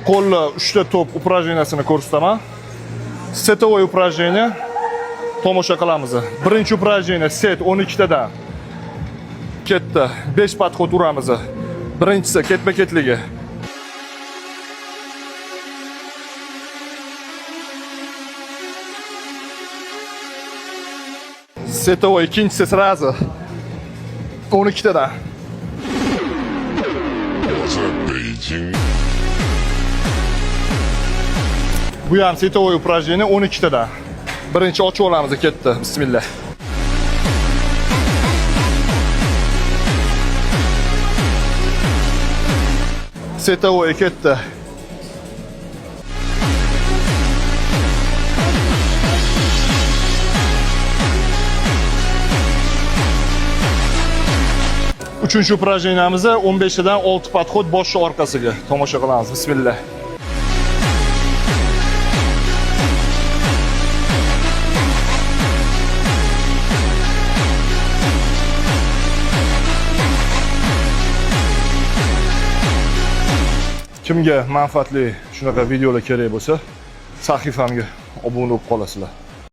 Qo'lni 3 ta top упражнениясini ko'rsataman. Setovoy упражнение tomosha qilamiz. Birinchi упражнение set 12 tadan. Ketdi. 5 подход uramiz. Birinchisi ketma-ketligi. Setovoy ikkinchisi sразу 12 tadan. Bu ham setovoy упражнение 12 tadan. Birinchi ochib olamiz, ketdi. Bismillah. Setovoy ketdi. Uchinchi упражнениямizda 15 tadan 6 подход bosh orqasiga tomosha qilamiz. Bismillah. Kimga manfaatli shunaqa videolar kerak bo'lsa, sahifamga obuna bo'lib qolasizlar.